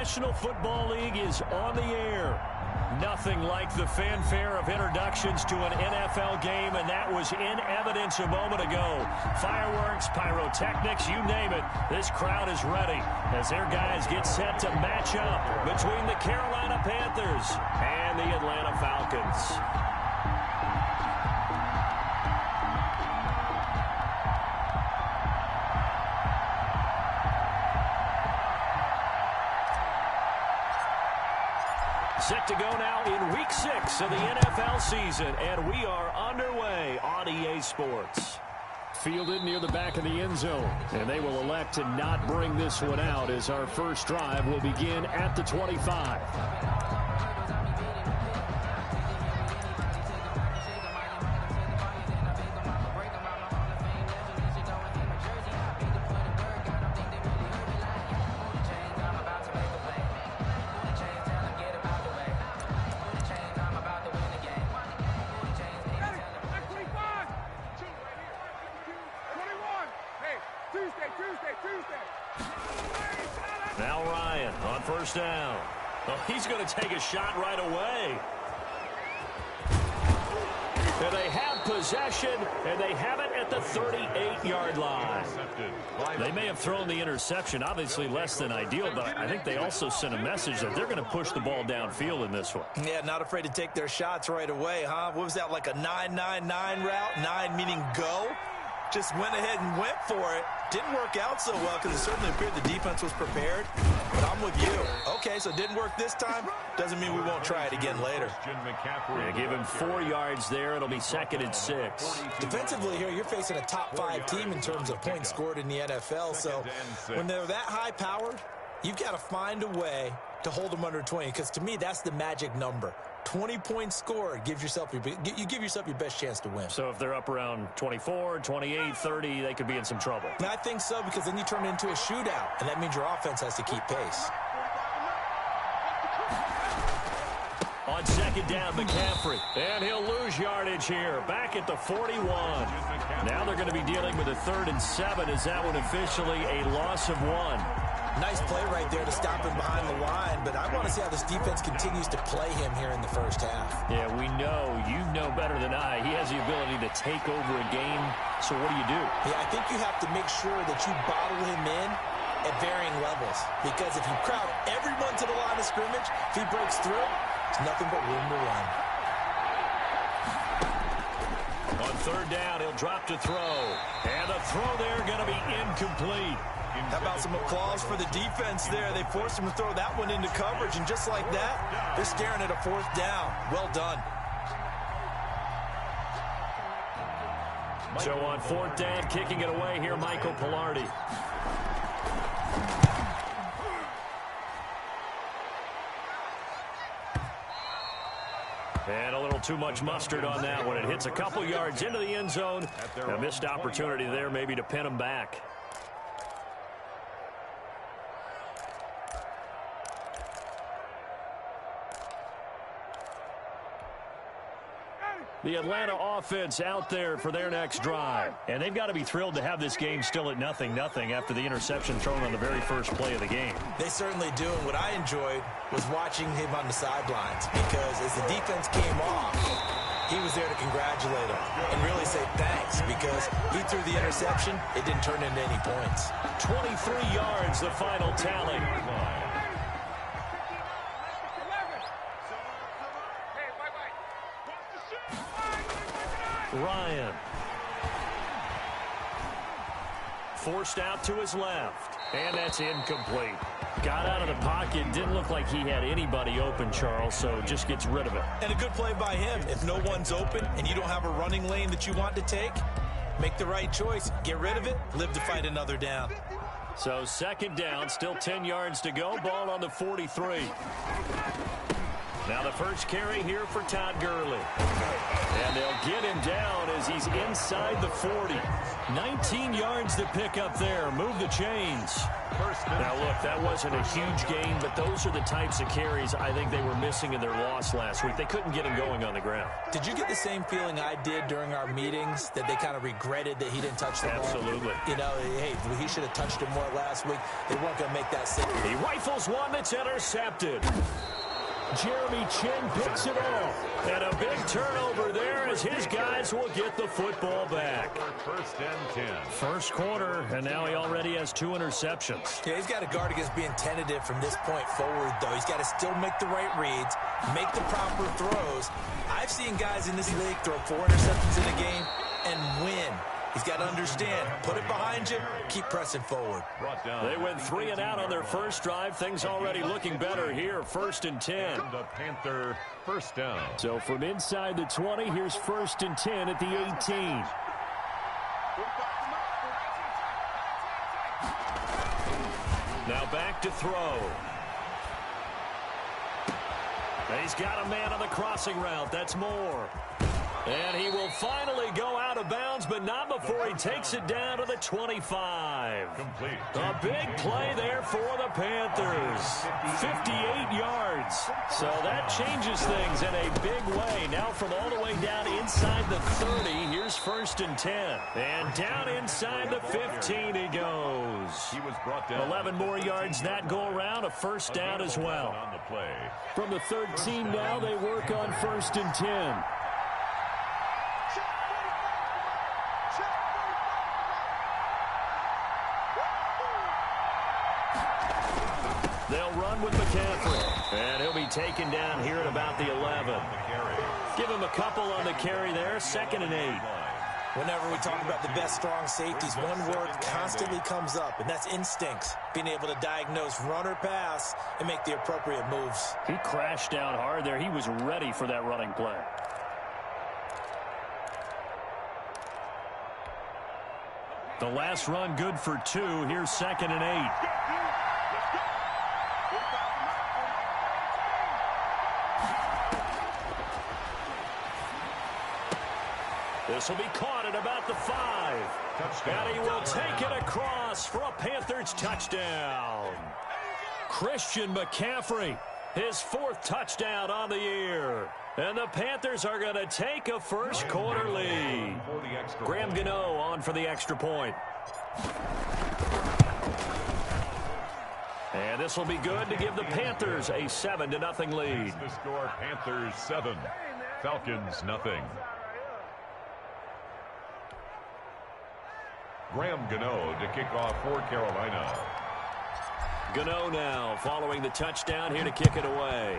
National Football League is on the air. Nothing like the fanfare of introductions to an NFL game, and that was in evidence a moment ago. Fireworks, pyrotechnics, you name it. This crowd is ready as their guys get set to match up between the Carolina Panthers and the Atlanta Falcons. Set to go now in Week 6 of the NFL season, and we are underway on EA Sports. Fielded near the back of the end zone, and they will elect to not bring this one out as our first drive will begin at the 25. Now Ryan on first down. Oh, he's going to take a shot right away. And they have possession, and they have it at the 38-yard line. They may have thrown the interception, obviously less than ideal, but I think they also sent a message that they're going to push the ball downfield in this one. Yeah, not afraid to take their shots right away, huh? What was that, like a 9-9-9 route? 9 meaning go? Just went ahead and went for it. Didn't work out so well because it certainly appeared the defense was prepared. But I'm with you. Okay, so it didn't work this time. Doesn't mean we won't try it again later. Yeah, give him 4 yards there. It'll be 2nd and 6. Defensively here, you're facing a top-5 team in terms of points scored in the NFL. So when they're that high-powered, you've got to find a way to hold them under 20. Because to me, that's the magic number. 20 points scored gives yourself you give yourself your best chance to win. So if they're up around 24, 28, 30, they could be in some trouble. And I think so, because then you turn it into a shootout, and that means your offense has to keep pace. On 2nd down, McCaffrey. And he'll lose yardage here. Back at the 41. Now they're going to be dealing with a 3rd and 7. Is that one officially a loss of 1? Nice play right there to stop him behind the line, but I want to see how this defense continues to play him here in the first half. Yeah, we know. You know better than I. He has the ability to take over a game, so what do you do? Yeah, I think you have to make sure that you bottle him in at varying levels, because if you crowd everyone to the line of scrimmage, if he breaks through, it's nothing but room to run. On 3rd down, he'll drop to throw. And the throw there going to be incomplete. How about some applause for the defense there? They forced him to throw that one into coverage, and just like that, they're staring at a 4th down. Well done. So on 4th down, kicking it away here, Michael Pilardi. And a little too much mustard on that one. It hits a couple yards into the end zone. A missed opportunity there maybe to pin him back. The Atlanta offense out there for their next drive. And they've got to be thrilled to have this game still at 0-0 after the interception thrown on the very first play of the game. They certainly do. And what I enjoyed was watching him on the sidelines, because as the defense came off, he was there to congratulate him and really say thanks, because he threw the interception. It didn't turn into any points. 23 yards, the final tally. Ryan. Forced out to his left. And that's incomplete. Got out of the pocket. Didn't look like he had anybody open, Charles, so just gets rid of it. And a good play by him. If no one's open and you don't have a running lane that you want to take, make the right choice. Get rid of it. Live to fight another down. So 2nd down, still 10 yards to go. Ball on the 43. Now the first carry here for Todd Gurley. And they'll get him down as he's inside the 40. 19 yards to pick up there. Move the chains. Now, look, that wasn't a huge gain, but those are the types of carries I think they were missing in their loss last week. They couldn't get him going on the ground. Did you get the same feeling I did during our meetings, that they kind of regretted that he didn't touch the ball? Absolutely. You know, hey, he should have touched it more last week. They weren't going to make that save. He rifles one that's intercepted. Jeremy Chin picks it off. And a big turnover there as his guys will get the football back. First and 10. First quarter, and now he already has 2 interceptions. Yeah, he's got to guard against being tentative from this point forward, though. He's got to still make the right reads, make the proper throws. I've seen guys in this league throw 4 interceptions in a game and win. He's got to understand, put it behind you, keep pressing forward. They went 3 and out on their first drive. Things already looking better here. First and 10. The Panther first down. So from inside the 20, here's first and 10 at the 18. Now back to throw. He's got a man on the crossing route. That's Moore. And he will finally go out of bounds, but not before he takes it down to the 25. Complete. A big play there for the Panthers. 58 yards. So that changes things in a big way. Now from all the way down inside the 30, here's first and 10. And down inside the 15 he goes. He was brought down. 11 more yards that go around, a first down as well. On the play. From the 13 now, they work on first and 10. They'll run with McCaffrey. And he'll be taken down here at about the 11. Give him a couple on the carry there. 2nd and 8. Whenever we talk about the best strong safeties, one word constantly comes up, and that's instincts. Being able to diagnose run or pass and make the appropriate moves. He crashed down hard there. He was ready for that running play. The last run good for 2. Here's 2nd and 8. This will be caught at about the 5. Touchdown. And he will take it across for a Panthers touchdown. Christian McCaffrey, his 4th touchdown on the year. And the Panthers are going to take a first quarter lead. Graham Gano on for the extra point. And this will be good to give the Panthers a 7-0 lead. The score, Panthers 7, Falcons nothing. Graham Gano to kick off for Carolina. Gano now following the touchdown here to kick it away.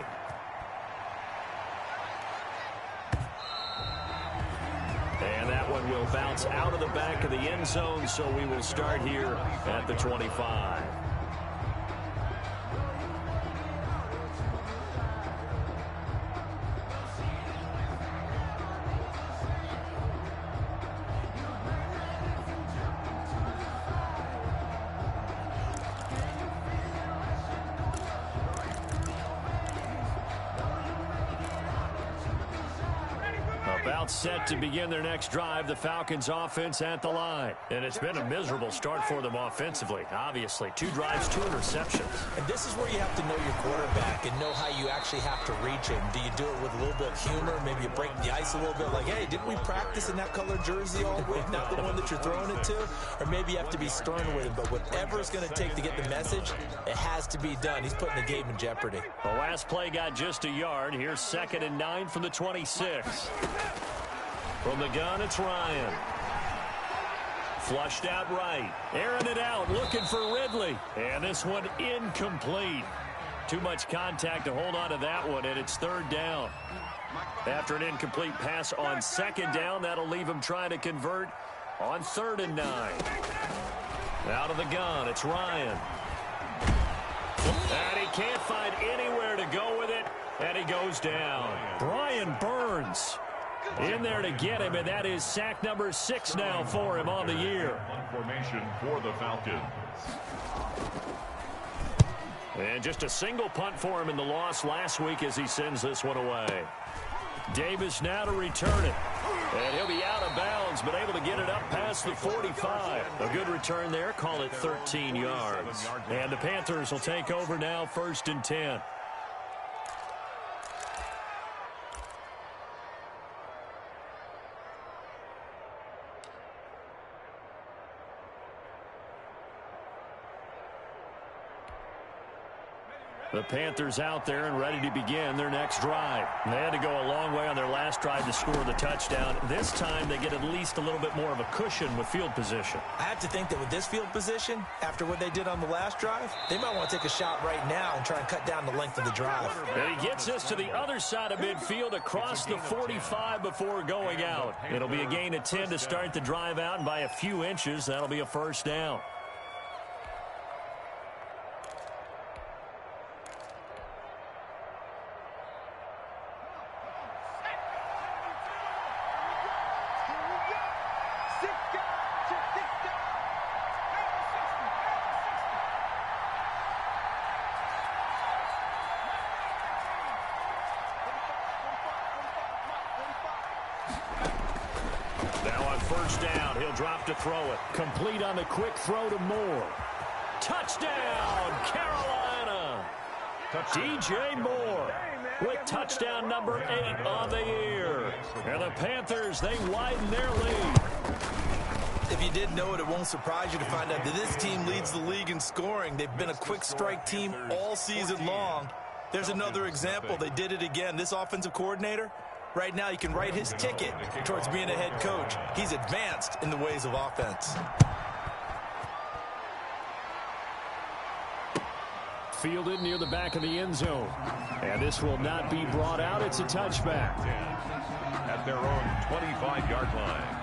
And that one will bounce out of the back of the end zone, so we will start here at the 25. About set to begin their next drive, the Falcons offense at the line. And it's been a miserable start for them offensively, obviously. 2 drives, 2 interceptions. And this is where you have to know your quarterback and know how you actually have to reach him. Do you do it with a little bit of humor? Maybe you break the ice a little bit like, hey, didn't we practice in that color jersey all week? Not the one that you're throwing it to? Or maybe you have to be stern with him. But whatever it's going to take to get the message, it has to be done. He's putting the game in jeopardy. The last play got just a yard. Here's 2nd and 9 from the 26. From the gun, it's Ryan. Flushed out right. Airing it out, looking for Ridley. And this one incomplete. Too much contact to hold on to that one, and it's 3rd down. After an incomplete pass on 2nd down, that'll leave him trying to convert on 3rd and 9. Out of the gun, it's Ryan. And he can't find anywhere to go with it, and he goes down. Brian Burns in there to get him, and that is sack number 6 now for him on the year. Formation for the Falcons. And just a single punt for him in the loss last week as he sends this one away. Davis now to return it. And he'll be out of bounds, but able to get it up past the 45. A good return there. Call it 13 yards. And the Panthers will take over now, 1st and 10. The Panthers out there and ready to begin their next drive. They had to go a long way on their last drive to score the touchdown. This time they get at least a little bit more of a cushion with field position. I have to think that with this field position, after what they did on the last drive, they might want to take a shot right now and try and cut down the length of the drive. And he gets us to the other side of midfield across the 45 before going out. It'll be a gain of 10 to start the drive out, and by a few inches, that'll be a 1st down. To throw it. Complete on the quick throw to Moore. Touchdown, Carolina. DJ Moore with touchdown number 8 on the year. And the Panthers, they widen their lead. If you didn't know it, it won't surprise you to find out that this team leads the league in scoring. They've been a quick strike team all season long. There's another example. They did it again. This offensive coordinator, right now, you can write his ticket towards being a head coach. He's advanced in the ways of offense. Fielded near the back of the end zone. And this will not be brought out. It's a touchback. At their own 25-yard line.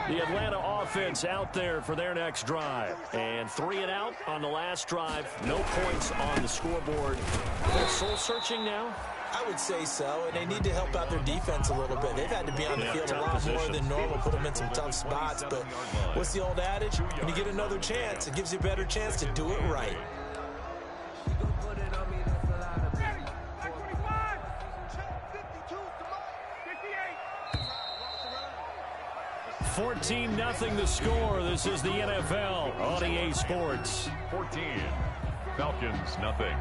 The Atlanta offense out there for their next drive. And 3 and out on the last drive. No points on the scoreboard. They're soul searching now? I would say so, and they need to help out their defense a little bit. They've had to be on the field a lot more than normal, put them in some tough spots. But what's the old adage? When you get another chance, it gives you a better chance to do it right. 14-0 the score. This is the NFL on EA Sports. 14. Falcons, nothing.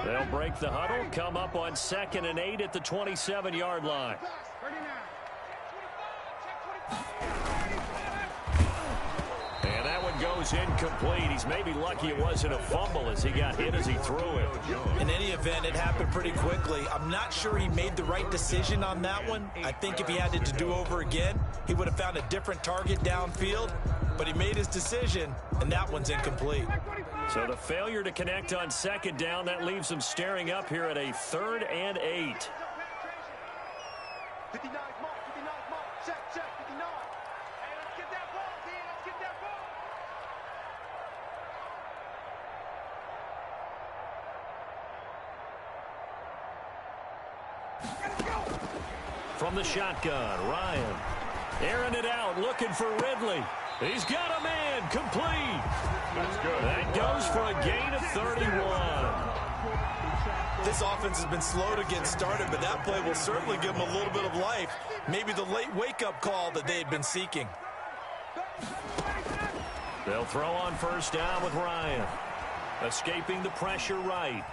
They'll break the huddle, come up on 2nd and 8 at the 27-yard line. And that one goes incomplete. He's maybe lucky it wasn't a fumble as he got hit as he threw it. In any event, it happened pretty quickly. I'm not sure he made the right decision on that one. I think if he had it to do over again, he would have found a different target downfield. But he made his decision, and that one's incomplete. So the failure to connect on 2nd down, that leaves him staring up here at a 3rd and 8. From the shotgun, Ryan. Airing it out, looking for Ridley. He's got a man, complete. That's good. That goes for a gain of 31. This offense has been slow to get started, but that play will certainly give them a little bit of life. Maybe the late wake-up call that they had been seeking. They'll throw on 1st down with Ryan. Escaping the pressure right.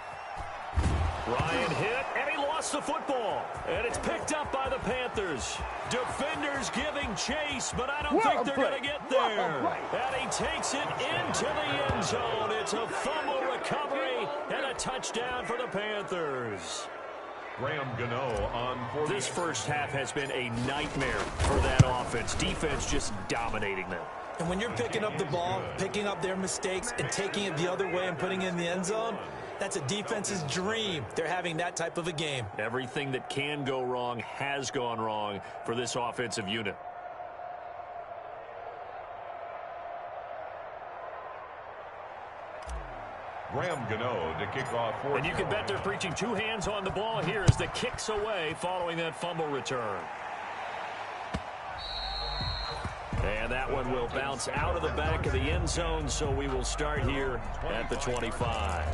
Ryan hit, and he lost the football. And it's picked up by the Panthers. Defenders giving chase, but I don't think they're going to get there. And he takes it into the end zone. It's a fumble recovery and a touchdown for the Panthers. Graham Gano on 40. This first half has been a nightmare for that offense. Defense just dominating them. And when you're picking up the ball, picking up their mistakes, and taking it the other way and putting it in the end zone, that's a defense's dream. They're having that type of a game. Everything that can go wrong has gone wrong for this offensive unit. Graham Gano to kick off for. And you can bet they're preaching two hands on the ball here as the kick's away following that fumble return. And that one will bounce out of the back of the end zone, so we will start here at the 25.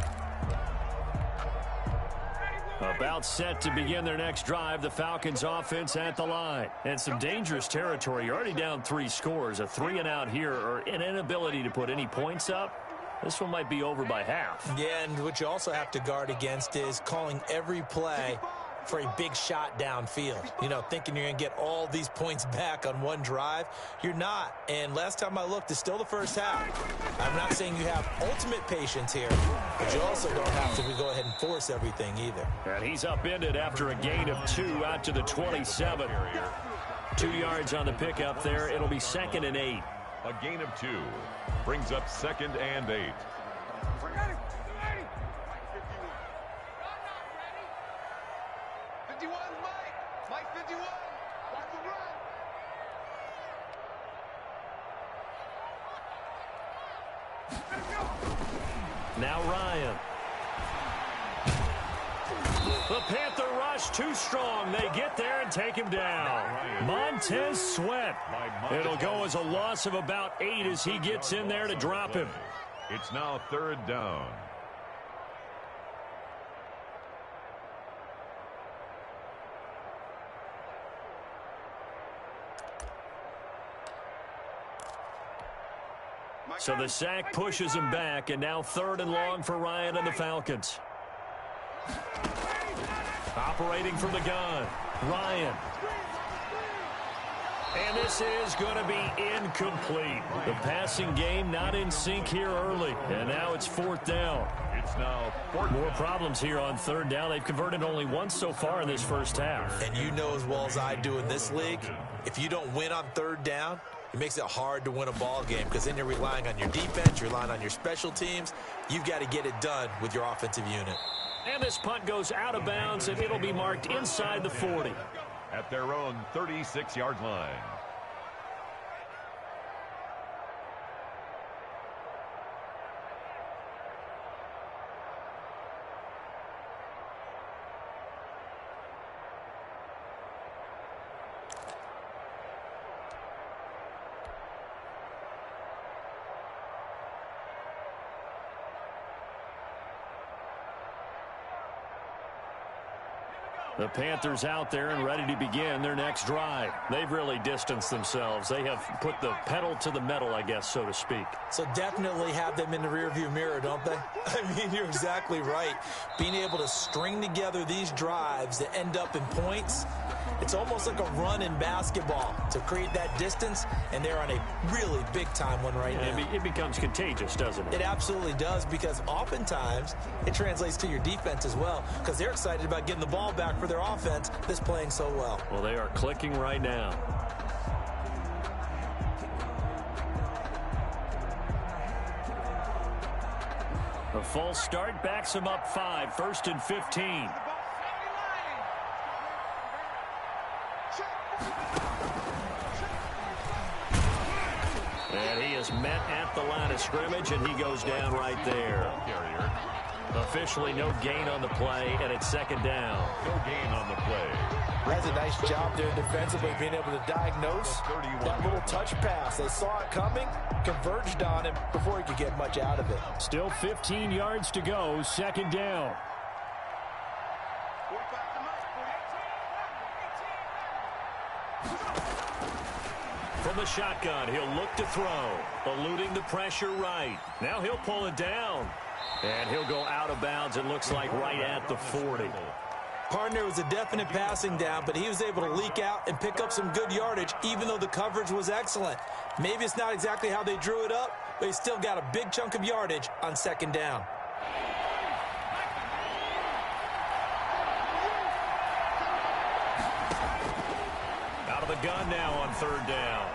About set to begin their next drive, the Falcons offense at the line. And some dangerous territory. You're already down 3 scores. A 3-and-out here, or an inability to put any points up. This one might be over by half. Yeah, and what you also have to guard against is calling every play for a big shot downfield. You know, thinking you're going to get all these points back on one drive. You're not. And last time I looked, it's still the first half. I'm not saying you have ultimate patience here, but you also don't have to go ahead and force everything either. And he's upended after a gain of 2 out to the 27. 2 yards on the pickup there. It'll be 2nd and 8. A gain of 2 brings up 2nd and 8. Now Ryan. The Panther rush too strong. They get there and take him down. Montez Sweat. It'll go as a loss of about 8 as he gets in there to drop him. It's now 3rd down. So the sack pushes him back, and now 3rd and long for Ryan and the Falcons. Operating from the gun, Ryan. And this is going to be incomplete. The passing game not in sync here early, and now it's 4th down. It's now 4th. More problems here on 3rd down. They've converted only once so far in this first half. And you know as well as I do in this league, if you don't win on 3rd down, it makes it hard to win a ball game because then you're relying on your defense, you're relying on your special teams. You've got to get it done with your offensive unit. And this punt goes out of bounds, and it'll be marked inside the 40. At their own 36-yard line. The Panthers out there and ready to begin their next drive. They've really distanced themselves. They have put the pedal to the metal, I guess, so to speak. So definitely have them in the rearview mirror, don't they? I mean, you're exactly right. Being able to string together these drives that end up in points, it's almost like a run in basketball to create that distance, and they're on a really big-time one right now. It becomes contagious, doesn't it? It absolutely does, because oftentimes it translates to your defense as well, because they're excited about getting the ball back for their offense that's playing so well. Well, they are clicking right now. A false start backs him up 5, 1st and 15. And he is met at the line of scrimmage, and he goes down right there. Officially no gain on the play, and it's 2nd down. No gain on the play. That's a nice job there defensively, being able to diagnose that little touch pass. They saw it coming, converged on him before he could get much out of it. Still 15 yards to go, 2nd down. From the shotgun, he'll look to throw. Eluding the pressure right. Now he'll pull it down. And he'll go out of bounds, it looks like, right at the 40. Partner was a definite passing down, but he was able to leak out and pick up some good yardage, even though the coverage was excellent. Maybe it's not exactly how they drew it up, but he still got a big chunk of yardage on 2nd down. Out of the gun now on 3rd down.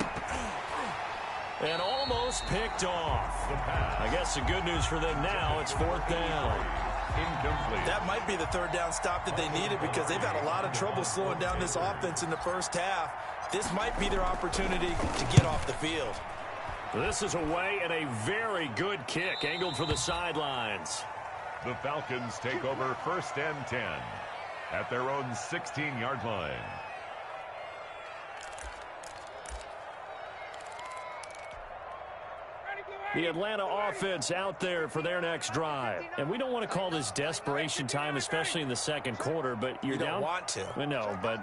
And almost picked off. I guess the good news for them now, it's 4th down. Incomplete. That might be the 3rd down stop that they needed, because they've had a lot of trouble slowing down this offense in the first half. This might be their opportunity to get off the field. This is away and a very good kick angled for the sidelines. The Falcons take over 1st and 10 at their own 16-yard line. The Atlanta offense out there for their next drive. And we don't want to call this desperation time, especially in the second quarter, but you're down. You don't want to. No, but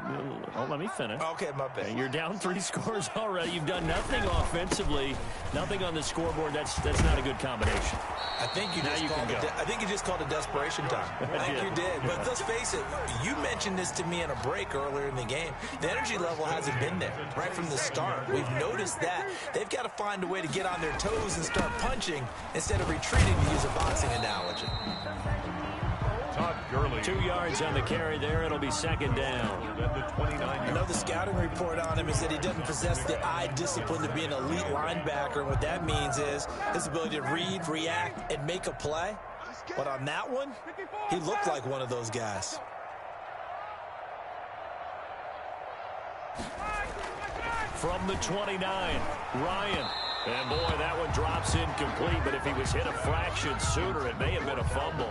let me finish. Okay, my bad. You're down 3 scores already. You've done nothing offensively, nothing on the scoreboard. That's not a good combination. I think you just called it desperation time. I think you did. But let's face it, you mentioned this to me in a break earlier in the game. The energy level hasn't been there right from the start. We've noticed that. They've got to find a way to get on their toes and start punching instead of retreating, to use a boxing analogy. Todd Gurley. 2 yards on the carry there. It'll be 2nd down. I know the scouting report on him is that he doesn't possess the eye discipline to be an elite linebacker. And what that means is his ability to read, react, and make a play. But on that one, he looked like one of those guys. From the 29, Ryan. And, boy, that one drops incomplete. But if he was hit a fraction sooner, it may have been a fumble.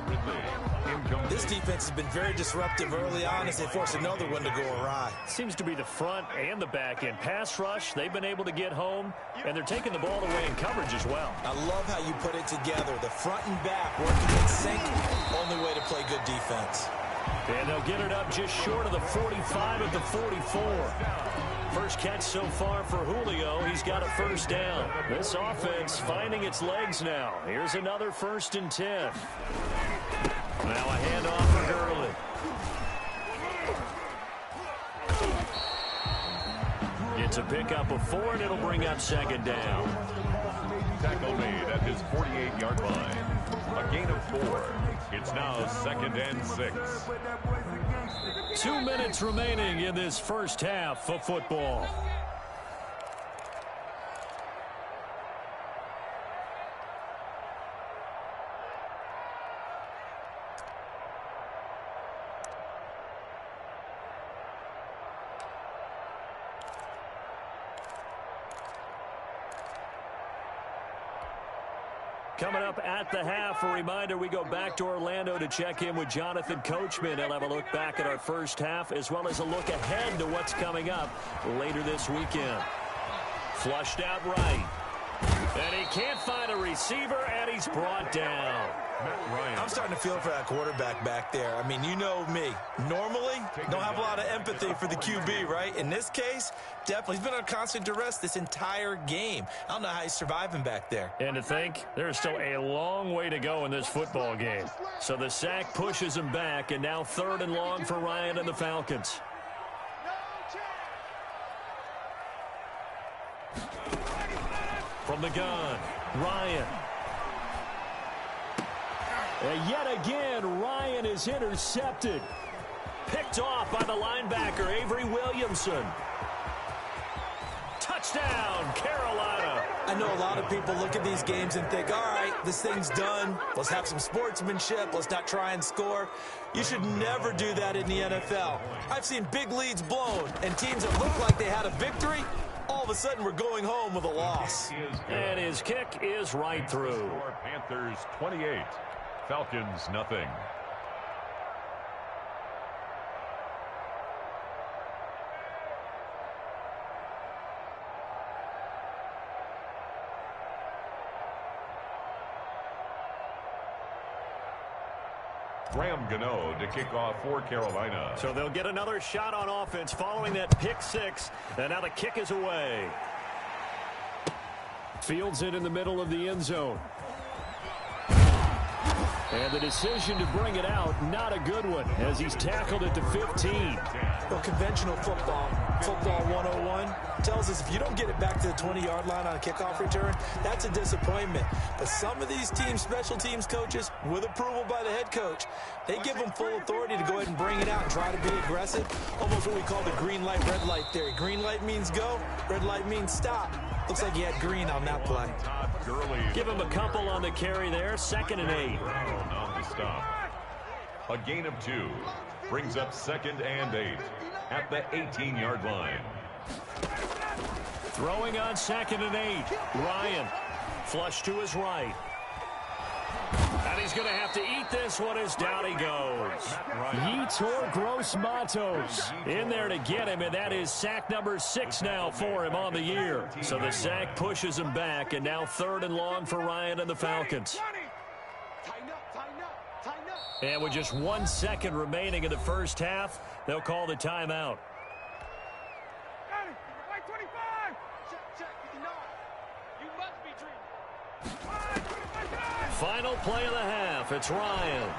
This defense has been very disruptive early on as they force another one to go awry. Seems to be the front and the back end. Pass rush, they've been able to get home, and they're taking the ball away in coverage as well. I love how you put it together. The front and back working in sync. Only way to play good defense. And they'll get it up just short of the 45 at the 44. First catch so far for Julio. He's got a 1st down. This offense finding its legs now. Here's another 1st and 10. Now a handoff for Gurley. It's a pickup of 4, and it'll bring up 2nd down. Tackle made at his 48-yard line. A gain of 4. It's now 2nd and 6. 2 minutes remaining in this first half of football. Coming up at the half, a reminder, we go back to Orlando to check in with Jonathan Coachman. He'll have a look back at our first half as well as a look ahead to what's coming up later this weekend. Flushed out right. And he can't find a receiver, and he's brought down. I'm starting to feel for that quarterback back there. I mean, you know me. Normally, don't have a lot of empathy for the QB, right? In this case, definitely. He's been under constant duress this entire game. I don't know how he's surviving back there. And to think, there's still a long way to go in this football game. So the sack pushes him back, and now 3rd and long for Ryan and the Falcons. From the gun, Ryan. And yet again, Ryan is intercepted. Picked off by the linebacker, Avery Williamson. Touchdown, Carolina. I know a lot of people look at these games and think, all right, this thing's done. Let's have some sportsmanship. Let's not try and score. You should never do that in the NFL. I've seen big leads blown and teams that look like they had a victory, all of a sudden we're going home with a loss. And his kick is right through. Panthers 28, Falcons nothing. Graham Gano to kick off for Carolina. So they'll get another shot on offense following that pick 6. And now the kick is away. Fields it in the middle of the end zone. And the decision to bring it out, not a good one, as he's tackled at the 15. Well, conventional football 101, tells us if you don't get it back to the 20-yard line on a kickoff return, that's a disappointment. But some of these teams, special teams coaches, with approval by the head coach, they give them full authority to go ahead and bring it out and try to be aggressive. Almost what we call the green light, red light theory. Green light means go, red light means stop. Looks like he had green on that play. Give him a couple on the carry there, 2nd and 8. On the stop. A gain of 2 brings up 2nd and 8 at the 18-yard line. Throwing on 2nd and 8. Ryan, flush to his right. And he's going to have to eat this one as down he goes. Yetur Gross-Matos in there to get him, and that is sack number 6 now for him on the year. So the sack pushes him back, and now 3rd and long for Ryan and the Falcons. And with just 1 second remaining in the first half, they'll call the timeout. Final play of the half. It's Ryan.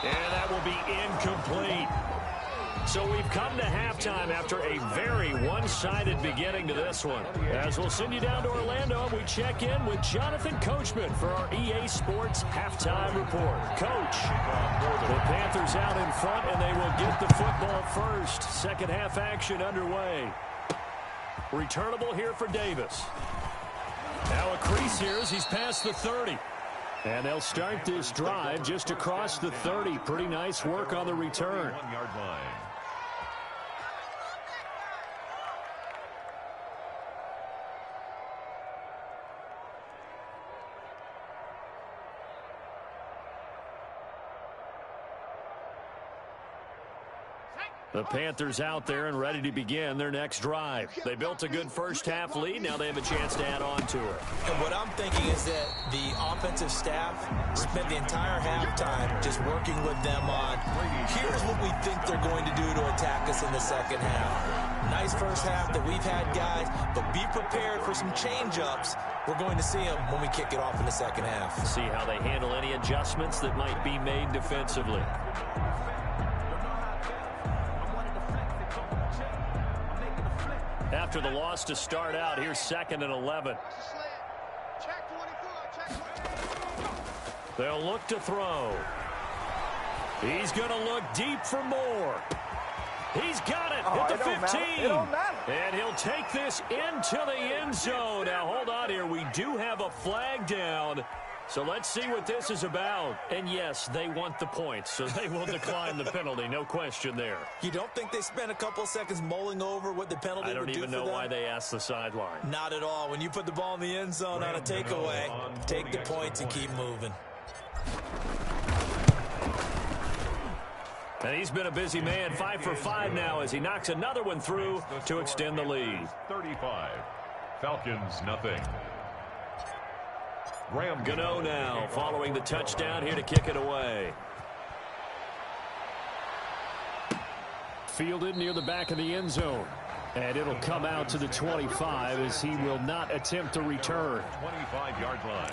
And that will be incomplete. So we've come to halftime after a very one-sided beginning to this one. As we'll send you down to Orlando, we check in with Jonathan Coachman for our EA Sports Halftime Report. Coach, the Panthers out in front, and they will get the football first. Second half action underway. Returnable here for Davis. Now a crease here as he's past the 30. And they'll start this drive just across the 30. Pretty nice work on the return. 1-yard line. The Panthers out there and ready to begin their next drive. They built a good first half lead. Now they have a chance to add on to it. And what I'm thinking is that the offensive staff spent the entire halftime just working with them on, here's what we think they're going to do to attack us in the second half. Nice first half that we've had, guys, but be prepared for some change-ups. We're going to see them when we kick it off in the second half. See how they handle any adjustments that might be made defensively. After the loss to start out, here's 2nd and 11. They'll look to throw. He's going to look deep for more. He's got it at the 15. And he'll take this into the end zone. Now, hold on here. We do have a flag down. So let's see what this is about. And yes, they want the points, so they will decline the penalty. No question there. You don't think they spent a couple of seconds mulling over what the penalty would do for them? I don't even know why they asked the sideline. Not at all. When you put the ball in the end zone on a takeaway, take the points and keep moving. And he's been a busy man, 5 for 5 now as he knocks another one through to extend the lead. 35. Falcons, nothing. Gano now following the touchdown here to kick it away. Fielded near the back of the end zone. And it'll come out to the 25 as he will not attempt to return. 25-yard line.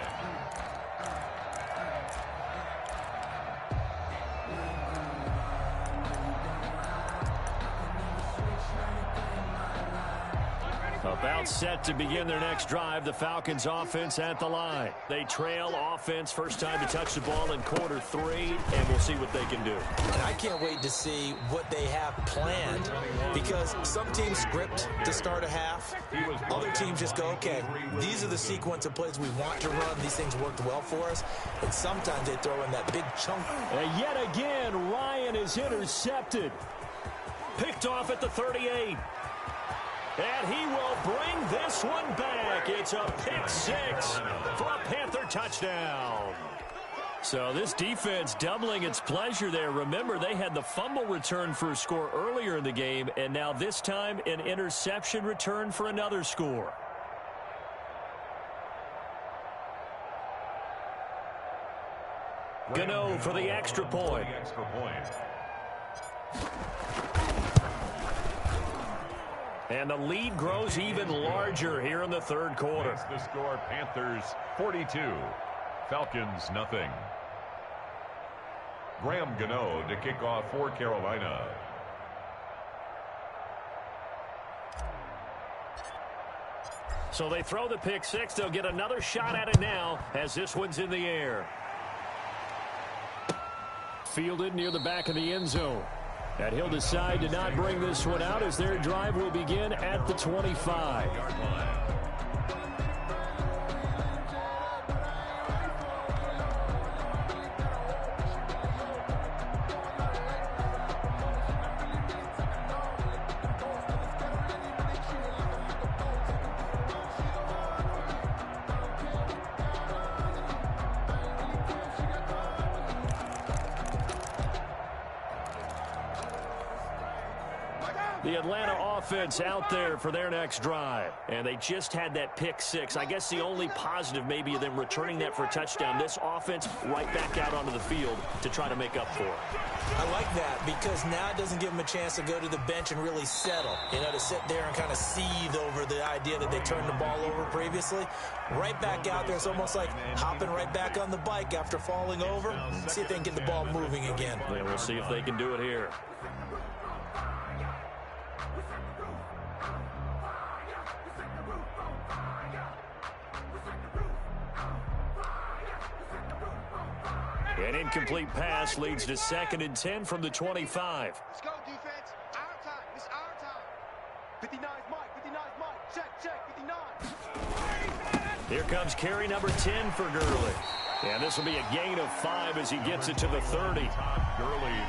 About set to begin their next drive. The Falcons offense at the line. They trail offense first time to touch the ball in quarter 3, and we'll see what they can do. And I can't wait to see what they have planned, because some teams script to start a half. Other teams just go, okay, these are the sequence of plays we want to run. These things worked well for us. And sometimes they throw in that big chunk. And yet again, Ryan is intercepted. Picked off at the 38. And he will bring this one back. It's a pick 6 for a Panther touchdown. So this defense doubling its pleasure there. Remember, they had the fumble return for a score earlier in the game, and now this time an interception return for another score. Gano for the extra point. And the lead grows even larger here in the third quarter. That's the score, Panthers 42, Falcons nothing. Graham Gano to kick off for Carolina. So they throw the pick 6. They'll get another shot at it now as this one's in the air. Fielded near the back of the end zone. And he'll decide to not bring this one out as their drive will begin at the 25. The Atlanta offense out there for their next drive. And they just had that pick six. I guess the only positive maybe of them returning that for a touchdown. This offense right back out onto the field to try to make up for it. I like that because now it doesn't give them a chance to go to the bench and really settle. You know, to sit there and kind of seethe over the idea that they turned the ball over previously. Right back out there. It's almost like hopping right back on the bike after falling over. See if they can get the ball moving again. Yeah, we'll see if they can do it here. An incomplete pass leads to 2nd and 10 from the 25. Let's go, defense. Our time. It's our time. 59's Mike. 59's Mike. Check. 59. Here comes carry number 10 for Gurley. And this will be a gain of 5 as he gets it to the 30.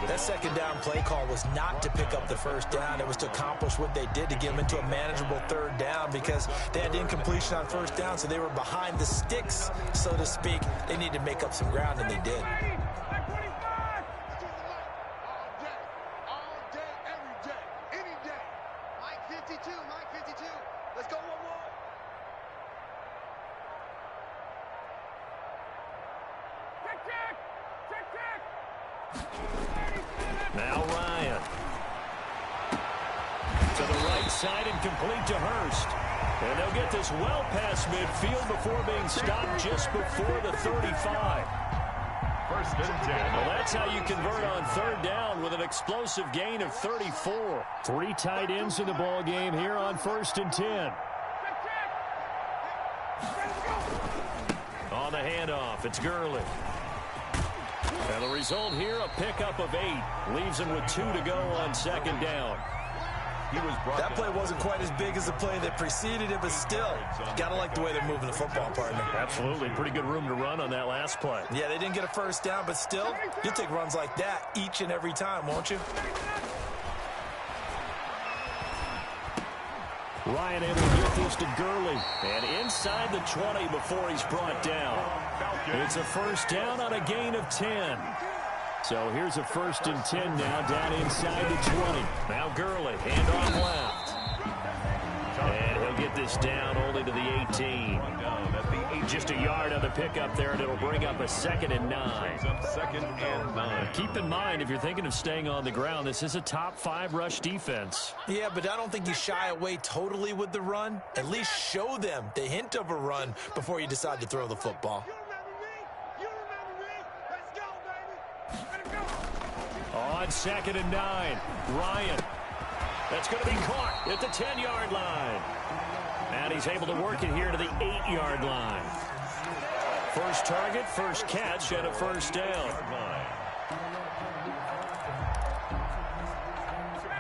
That second down play call was not to pick up the first down. It was to accomplish what they did to get them into a manageable third down because they had incompletion on first down, so they were behind the sticks, so to speak. They needed to make up some ground, and they did. Now Ryan. To the right side and complete to Hurst. And they'll get this well past midfield before being stopped just before the 35. 1st and 10. Well, that's how you convert on third down with an explosive gain of 34. 3 tight ends in the ball game here on 1st and 10. On the handoff, it's Gurley. And the result here, a pickup of 8. Leaves him with 2 to go on 2nd down. That play wasn't quite as big as the play that preceded it, but still, got to like the way they're moving the football, partner. Absolutely. Pretty good room to run on that last play. Yeah, they didn't get a first down, but still, you'll take runs like that each and every time, won't you? Ryan able to get this to Gurley. And inside the 20 before he's brought down. It's a first down on a gain of 10. So here's a 1st and 10 now down inside the 20. Now Gurley, handoff left. And he'll get this down only to the 18. Just a yard on the pickup there, and it'll bring up a 2nd and 9. 2nd and 9. Keep in mind, if you're thinking of staying on the ground, this is a top 5 rush defense. Yeah, but I don't think you shy away totally with the run. At least show them the hint of a run before you decide to throw the football. On 2nd and 9, Ryan. That's going to be caught at the 10-yard line. And he's able to work it here to the 8-yard line. First target, first catch, and a first down.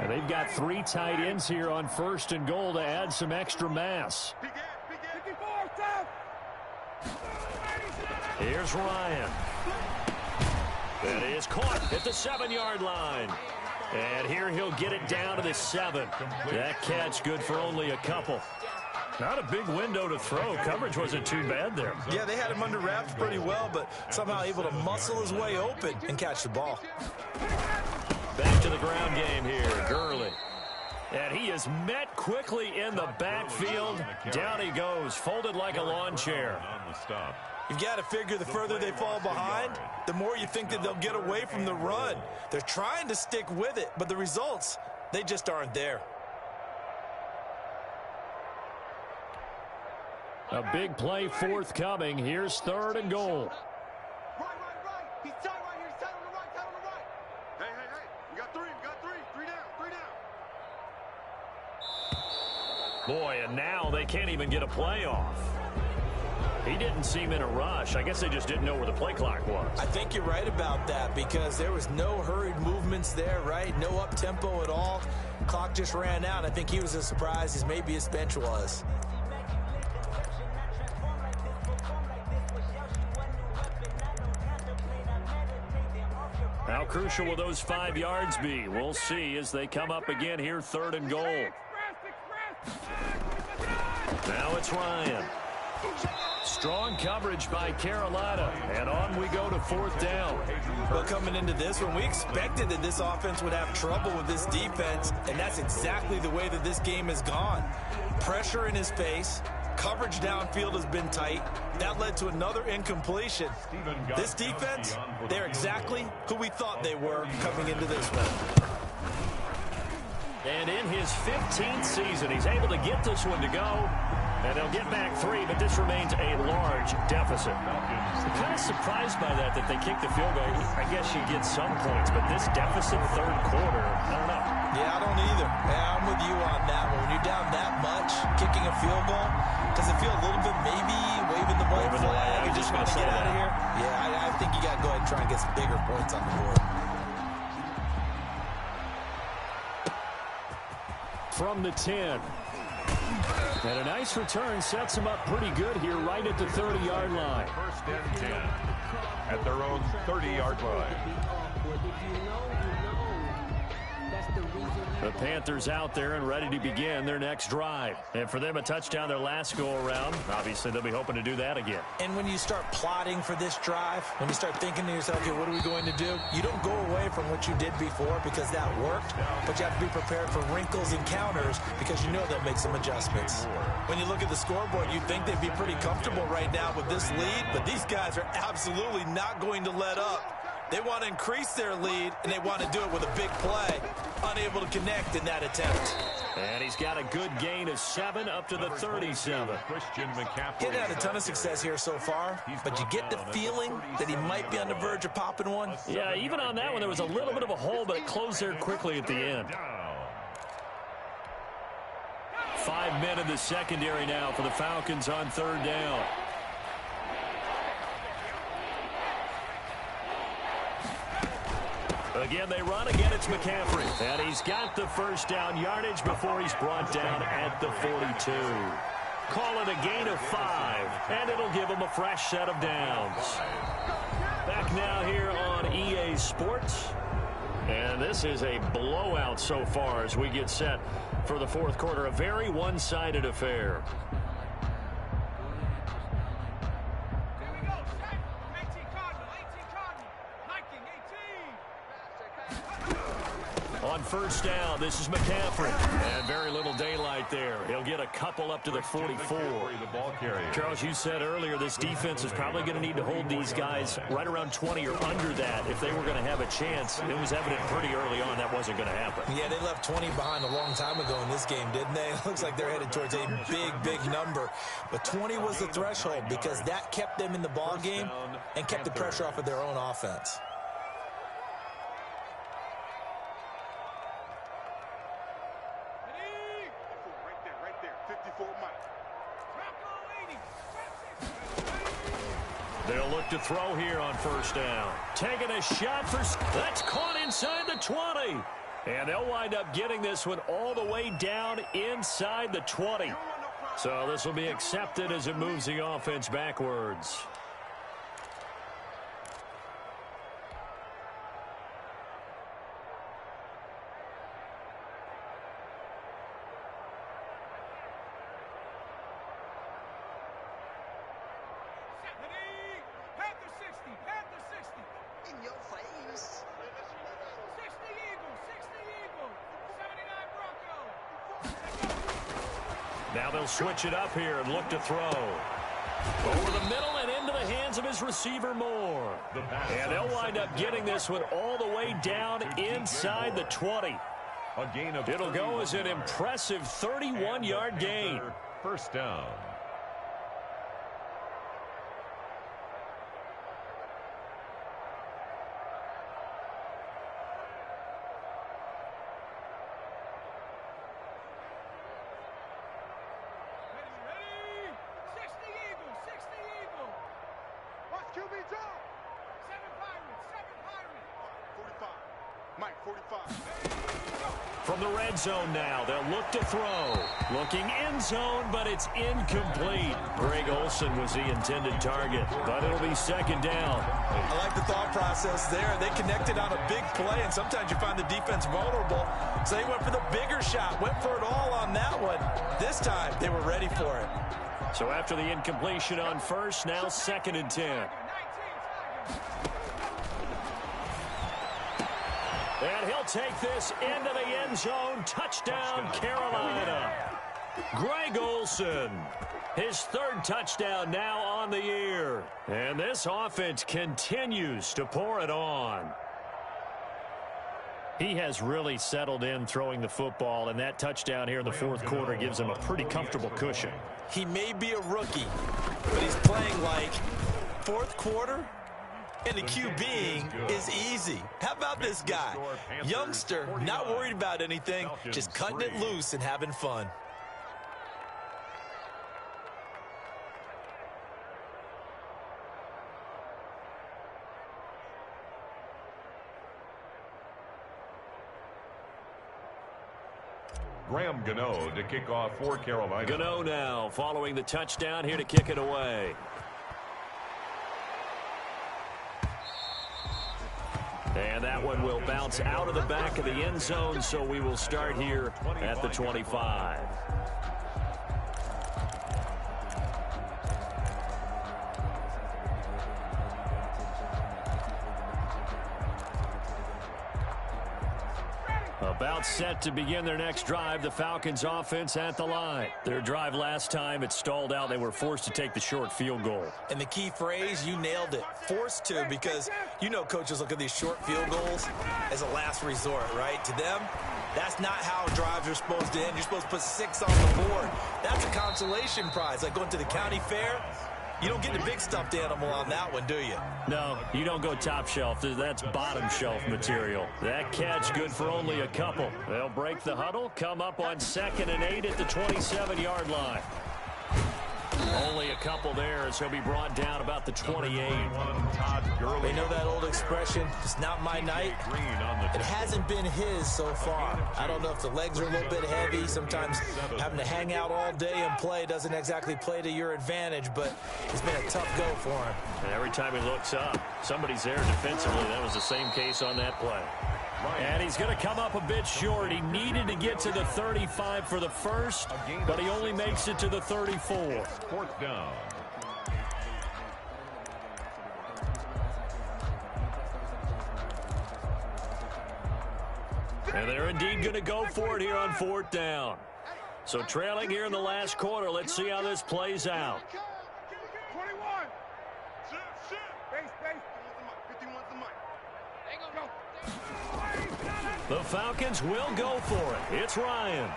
And they've got 3 tight ends here on 1st and goal to add some extra mass. Here's Ryan. That is caught at the 7-yard line. And here he'll get it down to the 7. That catch good for only a couple. Not a big window to throw. Coverage wasn't too bad there. Yeah, they had him under wraps pretty well, but somehow able to muscle his way open and catch the ball. Back to the ground game here, Gurley. And he is met quickly in the backfield. Down he goes, folded like a lawn chair. On the stop. You've got to figure the further they fall behind, the more you think that they'll get away from the run. They're trying to stick with it, but the results, they just aren't there. A big play forthcoming. Here's 3rd and goal. Right. He's tight right here. He's tight on the right. Hey. We got 3. Three down. Boy, and now they can't even get a play off. He didn't seem in a rush. I guess they just didn't know where the play clock was. I think you're right about that because there was no hurried movements there, right? No up-tempo at all. Clock just ran out. I think he was as surprised as maybe his bench was. How crucial will those 5 yards be? We'll see as they come up again here, 3rd and goal. Now it's Ryan. Strong coverage by Carolina, and on we go to fourth down. Well, coming into this one, we expected that this offense would have trouble with this defense, and that's exactly the way that this game has gone. Pressure in his face, coverage downfield has been tight. That led to another incompletion. This defense, they're exactly who we thought they were coming into this one. And in his 15th season, he's able to get this one to go. And they'll get back 3, but this remains a large deficit. I'm kind of surprised by that they kicked the field goal. I guess you get some points, but this deficit third quarter, I don't know. Yeah, I don't either. Yeah, I'm with you on that one. When you're down that much, kicking a field goal, does it feel a little bit maybe waving the white flag? You just want to get out of here? Yeah, I think you got to go ahead and try and get some bigger points on the board. From the 10. And a nice return sets them up pretty good here right at the 30-yard line. First and 10 at their own 30-yard line. The Panthers out there and ready to begin their next drive. And for them, a touchdown their last go-around. Obviously, they'll be hoping to do that again. And when you start plotting for this drive, when you start thinking to yourself, okay, what are we going to do? You don't go away from what you did before because that worked, but you have to be prepared for wrinkles and counters because you know they'll make some adjustments. When you look at the scoreboard, you'd think they'd be pretty comfortable right now with this lead, but these guys are absolutely not going to let up. They want to increase their lead, and they want to do it with a big play. Unable to connect in that attempt. And he's got a good gain of 7 up to the 37. He's had a ton of success here so far, but you get the feeling that he might be on the verge of popping one. Yeah, even on that one, there was a little bit of a hole, but it closed there quickly at the end. 5 men in the secondary now for the Falcons on third down. Again, they run. Again, it's McCaffrey. And he's got the first down yardage before he's brought down at the 42. Call it a gain of 5, and it'll give him a fresh set of downs. Back now here on EA Sports. And this is a blowout so far as we get set for the fourth quarter. A very one-sided affair. On first down, this is McCaffrey. And very little daylight there. He'll get a couple up to the 44. Charles, you said earlier this defense is probably going to need to hold these guys right around 20 or under that if they were going to have a chance. It was evident pretty early on that wasn't going to happen. Yeah, they left 20 behind a long time ago in this game, didn't they? It looks like they're headed towards a big number. But 20 was the threshold because that kept them in the ball game and kept the pressure off of their own offense. They'll look to throw here on first down. Taking a shot for... That's caught inside the 20. And they'll wind up getting this one all the way down inside the 20. So this will be accepted as it moves the offense backwards. Now they'll switch it up here and look to throw. Over the middle and into the hands of his receiver Moore. And they'll wind up getting this one all the way down inside the 20. It'll go as an impressive 31-yard gain. First down. From the red zone now, they'll look to throw. Looking end zone, but it's incomplete. Greg Olsen was the intended target, but it'll be second down. I like the thought process there. They connected on a big play, and sometimes you find the defense vulnerable. So they went for the bigger shot, went for it all on that one. This time, they were ready for it. So after the incompletion on first, now 2nd and 10. And he'll take this into the end zone. Touchdown, Carolina. Greg Olsen, his 3rd touchdown now on the year. And this offense continues to pour it on. He has really settled in throwing the football, and that touchdown here in the 4th quarter gives him a pretty comfortable cushion. He may be a rookie, but he's playing like 4th quarter, and the QBing is easy. How about this guy? Youngster, not worried about anything, just cutting it loose and having fun. Graham Gano to kick off for Carolina. Gano now following the touchdown here to kick it away. And that one will bounce out of the back of the end zone, so we will start here at the 25. About set to begin their next drive, the Falcons offense at the line. Their drive last time, it stalled out. They were forced to take the short field goal. And the key phrase, you nailed it, forced to, because you know coaches look at these short field goals as a last resort, right? To them, that's not how drives are supposed to end. You're supposed to put 6 on the board. That's a consolation prize, like going to the county fair. You don't get the big stuffed animal on that one, do you? No, you don't go top shelf. That's bottom shelf material. That catch good for only a couple. They'll break the huddle, come up on 2nd and 8 at the 27-yard line. Only a couple there as he'll be brought down about the 28. They know that old expression, it's not my night. It hasn't been his so far. I don't know if the legs are a little bit heavy. Sometimes having to hang out all day and play doesn't exactly play to your advantage, but it's been a tough go for him. And every time he looks up, somebody's there defensively. That was the same case on that play. And he's going to come up a bit short. He needed to get to the 35 for the first, but he only makes it to the 34. 4th down. And they're indeed going to go for it here on 4th down. So trailing here in the last quarter, let's see how this plays out. 21. Base. 51's the money. Go. The Falcons will go for it. It's Ryan.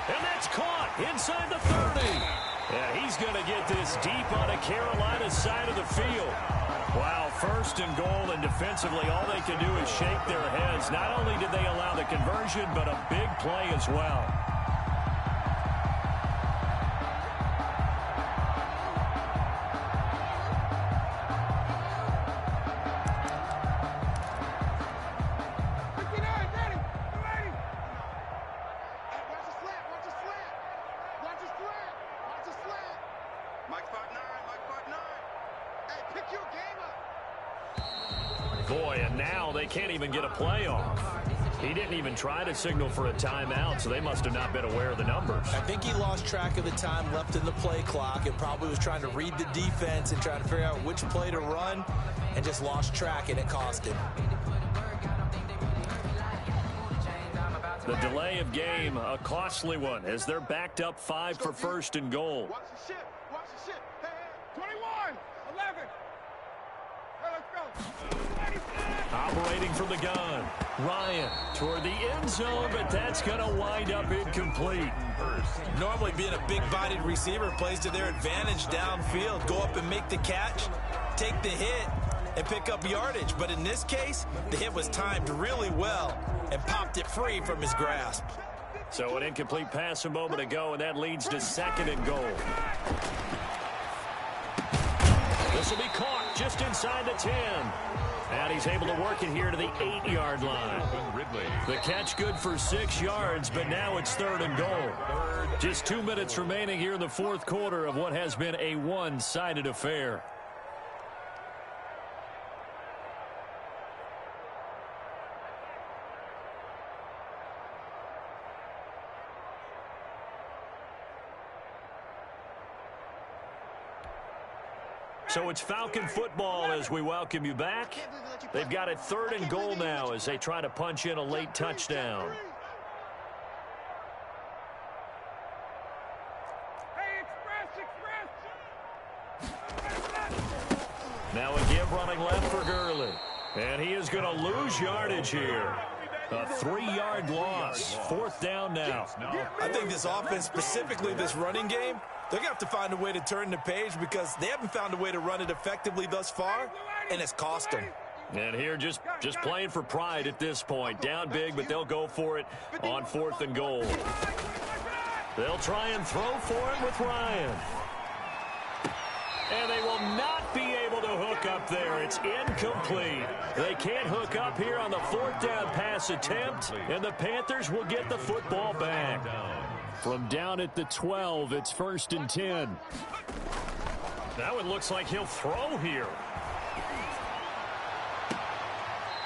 And that's caught inside the 30. Yeah, he's going to get this deep on a Carolina side of the field. Wow, 1st and goal, and defensively all they can do is shake their heads. Not only did they allow the conversion, but a big play as well. Boy, and now they can't even get a play off. He didn't even try to signal for a timeout, so they must have not been aware of the numbers. I think he lost track of the time left in the play clock and probably was trying to read the defense and trying to figure out which play to run and just lost track, and it cost him. The delay of game, a costly one, as they're backed up 5 for 1st and goal. Watch the shit. Watch the shit. Hey, 21. 11. Hey, let's go. Operating from the gun. Ryan toward the end zone, but that's going to wind up incomplete. Normally being a big-bodied receiver plays to their advantage downfield. Go up and make the catch, take the hit, and pick up yardage. But in this case, the hit was timed really well and popped it free from his grasp. So an incomplete pass a moment ago, and that leads to 2nd and goal. This will be caught just inside the 10. And he's able to work it here to the 8-yard line. The catch good for 6 yards, but now it's 3rd and goal. Just 2 minutes remaining here in the 4th quarter of what has been a one-sided affair. So it's Falcon football as we welcome you back. They've got it 3rd and goal now as they try to punch in a late touchdown. Now a give running left for Gurley. And he is going to lose yardage here. A 3-yard loss. 4th down now. I think this offense, specifically this running game, they're going to have to find a way to turn the page because they haven't found a way to run it effectively thus far, and it's cost them. And here just playing for pride at this point. Down big, but they'll go for it on 4th and goal. They'll try and throw for it with Ryan. And they will not be able to hook up there. It's incomplete. They can't hook up here on the 4th down pass attempt, and the Panthers will get the football back. From down at the 12, it's 1st and 10. Now it looks like he'll throw here.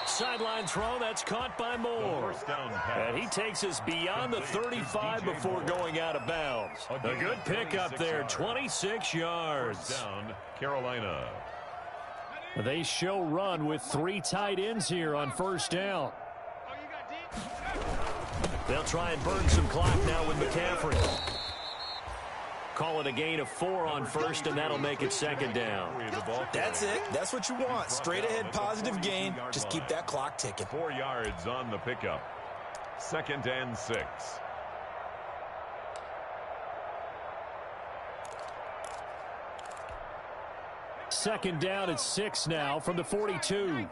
Sideline throw, that's caught by Moore. And he takes us beyond the 35 before going out of bounds. A good pickup there, 26 yards. Down, Carolina. They show run with 3 tight ends here on 1st down. They'll try and burn some clock now with McCaffrey. Call it a gain of 4 on 1st, and that'll make it 2nd down. That's it. That's what you want. Straight ahead positive gain. Just keep that clock ticking. 4 yards on the pickup. 2nd and 6. Second down at 6 now from the 42.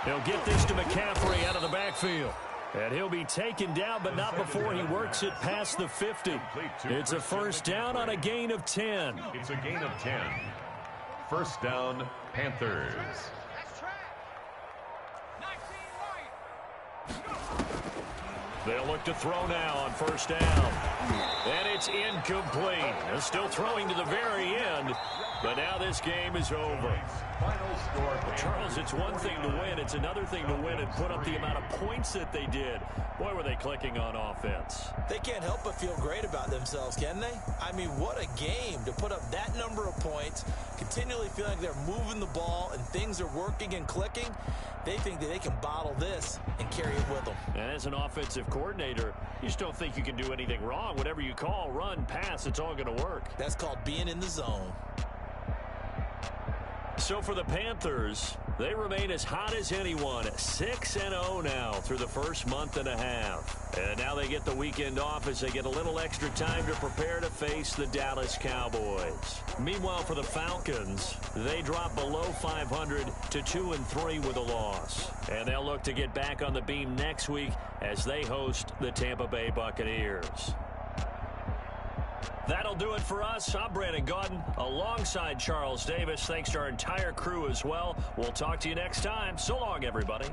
He'll get this to McCaffrey out of the backfield. And he'll be taken down, but not before he works it past the 50. It's a 1st down on a gain of 10. It's a gain of 10. 1st down, Panthers. They'll look to throw now on 1st down. And it's incomplete. They're still throwing to the very end, but now this game is over. Final score, Charles, it's one thing to win. It's another thing to win and put up the amount of points that they did. Boy, were they clicking on offense. They can't help but feel great about themselves, can they? I mean, what a game to put up that number of points, continually feeling like they're moving the ball and things are working and clicking. They think that they can bottle this and carry it with them. And as an offensive coordinator, you just don't think you can do anything wrong. Whatever you call, run, pass, it's all going to work. That's called being in the zone. So for the Panthers, they remain as hot as anyone, 6-0 now through the first month and a half. And now they get the weekend off as they get a little extra time to prepare to face the Dallas Cowboys. Meanwhile, for the Falcons, they drop below 500 to 2-3 with a loss. And they'll look to get back on the beam next week as they host the Tampa Bay Buccaneers. That'll do it for us. I'm Brandon Gaudin alongside Charles Davis. Thanks to our entire crew as well. We'll talk to you next time. So long, everybody.